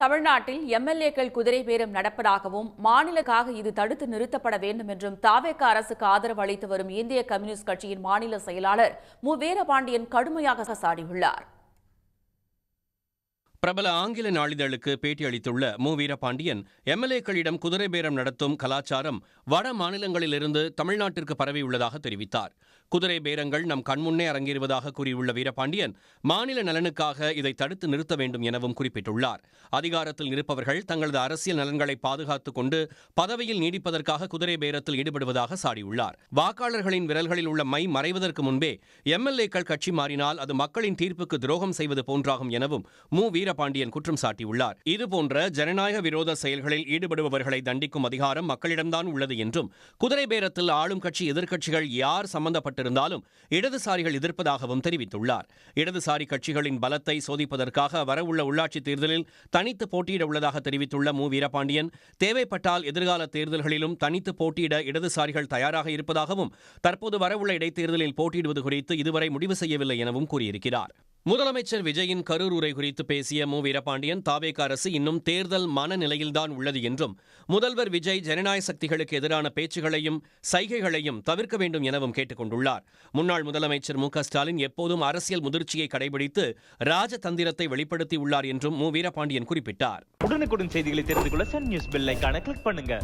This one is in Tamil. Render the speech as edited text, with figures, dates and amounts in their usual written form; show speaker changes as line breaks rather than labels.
தமிழ்நாட்டில் எம்எல்ஏக்கள் குதிரை பேரம் நடப்பதாகவும் மாநிலக்காக இது தடுத்து நிறுத்தப்பட வேண்டும் என்றும் தாவேக அரசுக்கு ஆதரவு அளித்து வரும் இந்திய கம்யூனிஸ்ட் கட்சியின் மாநில செயலாளர் மு வீரபாண்டியன் கடுமையாக சாடியுள்ளார்.
பிரபல ஆங்கில நாளிதழுக்கு பேட்டியளித்துள்ள மு வீரபாண்டியன், எம்எல்ஏக்களிடம் குதிரை பேரம் நடத்தும் கலாச்சாரம் வட மாநிலங்களிலிருந்து தமிழ்நாட்டிற்கு பரவியுள்ளதாக தெரிவித்தார். குதிரை பேரங்கள் நம் கண்முன்னே அரங்கேறுவதாக கூறியுள்ள வீரபாண்டியன், மாநில நலனுக்காக இதை தடுத்து நிறுத்த வேண்டும் எனவும் குறிப்பிட்டுள்ளார். அதிகாரத்தில் இருப்பவர்கள் தங்களது அரசியல் நலன்களை பாதுகாத்துக் கொண்டு பதவியில் நீடிப்பதற்காக குதிரை பேரத்தில் ஈடுபடுவதாக சாடியுள்ளார். வாக்காளர்களின் விரல்களில் உள்ள மை மறைவதற்கு முன்பே எம்எல்ஏக்கள் கட்சி மாறினால் அது மக்களின் தீர்ப்புக்கு துரோகம் செய்வது போன்றாகும் எனவும் மு வீரபாண்டியன் குற்றம் சாட்டியுள்ளார். இதுபோன்ற ஜனநாயக விரோத செயல்களில் ஈடுபடுபவர்களை தண்டிக்கும் அதிகாரம் மக்களிடம்தான் உள்ளது என்றும், குதிரை பேரத்தில் ஆளும் கட்சி எதிர்க்கட்சிகள் யார் சம்பந்தப்பட்டிருந்தாலும் இடதுசாரிகள் எதிர்ப்பதாகவும் தெரிவித்துள்ளார். இடதுசாரி கட்சிகளின் பலத்தை சோதிப்பதற்காக வரவுள்ள உள்ளாட்சித் தேர்தலில் தனித்து போட்டியிட உள்ளதாக தெரிவித்துள்ள மு வீரபாண்டியன், தேவைப்பட்டால் எதிர்கால தேர்தல்களிலும் தனித்து போட்டியிட இடதுசாரிகள் தயாராக இருப்பதாகவும், தற்போது வரவுள்ள இடைத்தேர்தலில் போட்டியிடுவது குறித்து இதுவரை முடிவு செய்யவில்லை எனவும் கூறியிருக்கிறார். முதலமைச்சர் விஜயின் கரூர் உரை குறித்து பேசிய மு வீரபாண்டியன், தாவேக அரசு இன்னும் தேர்தல் மனநிலையில்தான் உள்ளது என்றும், முதல்வர் விஜய் ஜனநாயக சக்திகளுக்கு எதிரான பேச்சுகளையும் சைகைகளையும் தவிர்க்க வேண்டும் எனவும் கேட்டுக் கொண்டுள்ளார். முன்னாள் முதலமைச்சர் மு க ஸ்டாலின் எப்போதும் அரசியல் முதிர்ச்சியை கடைபிடித்து ராஜதந்திரத்தை வெளிப்படுத்தியுள்ளார் என்றும் மு வீரபாண்டியன் குறிப்பிட்டார்.
உடனுக்குடன் செய்திகளை தெரிந்து கொள்ள சன் நியூஸ் பெல் ஐகானை கிளிக் பண்ணுங்க.